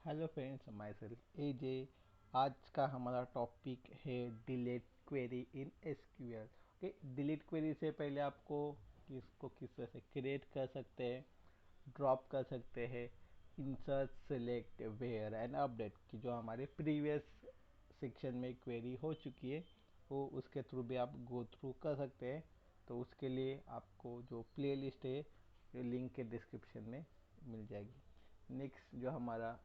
Hello friends, my self एजे। आज का हमारा टॉपिक है delete query in SQL. Okay, delete query से पहले आपको किसको किस तरह से क्रिएट कर सकते हैं, ड्रॉप कर सकते हैं, insert, select, where and update की जो हमारे प्रीवियस सेक्शन में क्वेरी हो चुकी है वो उसके थ्रू भी आप गो थ्रू कर सकते हैं। तो उसके लिए आपको जो प्लेलिस्ट है लिंक के डिस्क्रिप्शन में मिल जाएगी। नेक्स्ट जो हमारा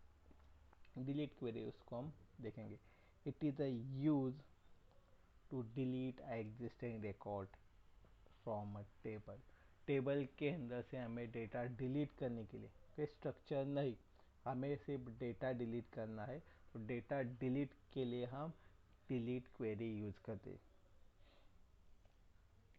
डिलीट क्वेरी उसको हम देखेंगे। It is a use to delete existing record from a table. Table के अंदर से हमें डेटा डिलीट करने के लिए, कोई स्ट्रक्चर नहीं, हमें सिर्फ डेटा डिलीट करना है। तो डेटा डिलीट के लिए हम डिलीट क्वेरी यूज करते हैं।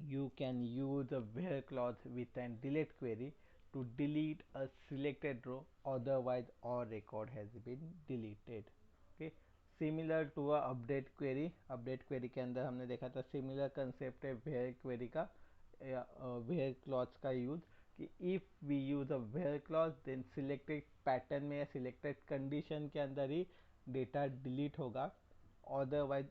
You can use a where clause with an delete query to delete a selected row, otherwise all record has been deleted. Okay, similar to a update query. Update query के अंदर हमने देखा था similar concept है where query का, where clause का use कि if we use a where clause then selected pattern में या सिलेक्टेड कंडीशन के अंदर ही डेटा डिलीट होगा। अदरवाइज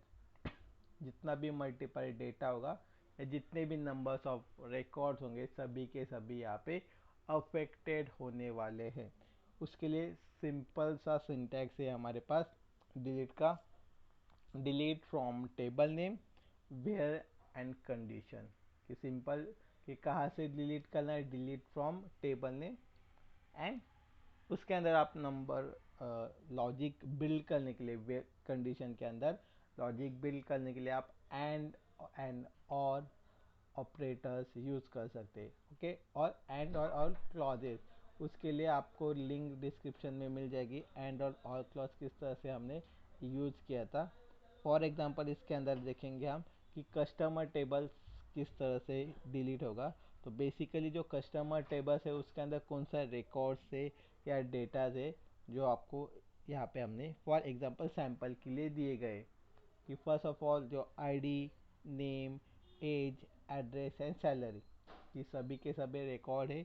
जितना भी मल्टीपल डेटा होगा या जितने भी नंबर्स ऑफ रिकॉर्ड्स होंगे सभी के सभी यहाँ पे अफेक्टेड होने वाले हैं। उसके लिए सिंपल सा सिंटैक्स है हमारे पास डिलीट का। Delete from table name, where and condition. कि सिंपल कि कहाँ से डिलीट करना है, delete from table name and उसके अंदर आप नंबर लॉजिक बिल्ड करने के लिए कंडीशन के अंदर लॉजिक बिल्ड करने के लिए आप एंड और ऑपरेटर्स यूज कर सकते हैं। ओके, और एंड और क्लॉजेस उसके लिए आपको लिंक डिस्क्रिप्शन में मिल जाएगी। एंड और क्लॉज किस तरह से हमने यूज किया था। फॉर एग्जांपल इसके अंदर देखेंगे हम कि कस्टमर टेबल्स किस तरह से डिलीट होगा। तो बेसिकली जो कस्टमर टेबल्स है उसके अंदर कौन सा रिकॉर्ड्स है या डेटाज है जो आपको यहाँ पे हमने फॉर एग्जांपल सैंपल के लिए दिए गए कि फर्स्ट ऑफ ऑल जो ID, name, age, address and salary, ये सभी के सभी रिकॉर्ड है।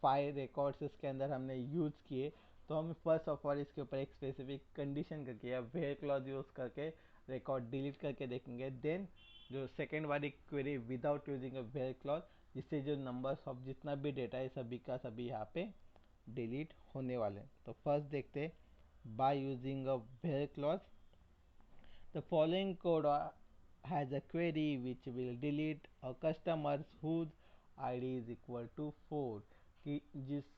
5 रिकॉर्ड्स इसके अंदर हमने यूज़ किए। तो हम फर्स्ट ऑफ ऑल इसके ऊपर एक स्पेसिफिक कंडीशन करके या वेयर क्लॉज यूज़ करके रिकॉर्ड डिलीट करके देखेंगे। देन जो सेकेंड वाली query without using a where clause, जिससे जो नंबर्स ऑफ जितना भी डेटा है सभी का सभी यहाँ पे डिलीट होने वाले हैं। तो फर्स्ट देखते हैं by using a where clause the following code has a query which will delete a customer whose ID is equal to 4। कि जिस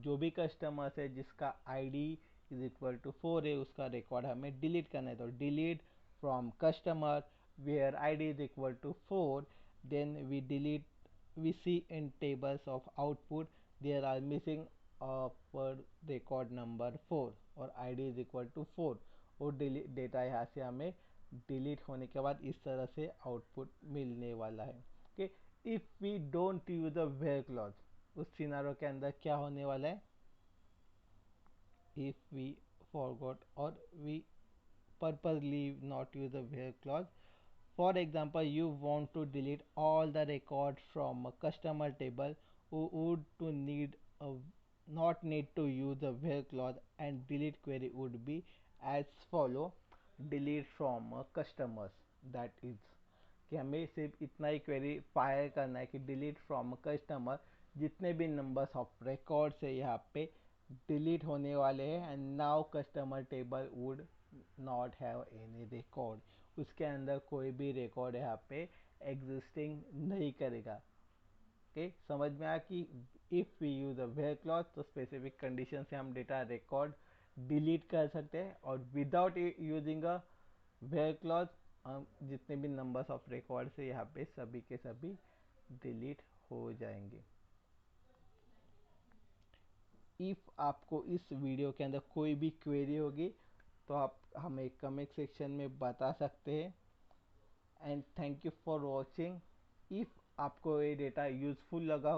जो भी कस्टमर है जिसका ID इज इक्वल टू 4 है उसका रिकॉर्ड हमें डिलीट करना है। तो delete from customer where ID is equal to 4, then we delete, we see in tables of output there are missing per record number 4 और ID is equal to 4। वो data यहाँ से हमें डिलीट होने के बाद इस तरह से आउटपुट मिलने वाला है। Okay, if we don't use a where clause, उस सिनारो के अंदर क्या होने वाला है। इफ़ वी फॉरगॉट और we purposely not use a where clause. For example, you want to delete all the records from a customer table who would to need a not need to use a where clause, and delete query would be as follow: delete from customers, that is कि हमें सिर्फ इतना ही query fire करना है कि delete from customer, जितने भी numbers of records है यहाँ पे डिलीट होने वाले हैं। And now customer table would not have any record, उसके अंदर कोई भी रिकॉर्ड यहाँ पे एग्जिस्टिंग नहीं करेगा। ओके, समझ में आया कि if we use a where clause तो स्पेसिफिक कंडीशन से हम डेटा रिकॉर्ड डिलीट कर सकते हैं, और without using a where clause हम जितने भी नंबर्स ऑफ रिकॉर्ड से यहाँ पे सभी के सभी डिलीट हो जाएंगे। इफ़ आपको इस वीडियो के अंदर कोई भी क्वेरी होगी तो आप हमें कमेंट सेक्शन में बता सकते हैं। And thank you for watching. If आपको ये डेटा यूज़फुल लगा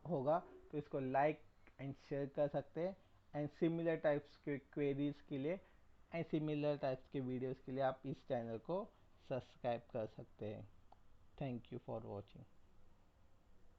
होगा तो इसको लाइक एंड शेयर कर सकते हैं। एंड सिमिलर टाइप्स के क्वेरीज के लिए एंड सिमिलर टाइप्स के वीडियोस के लिए आप इस चैनल को सब्सक्राइब कर सकते हैं। Thank you for watching.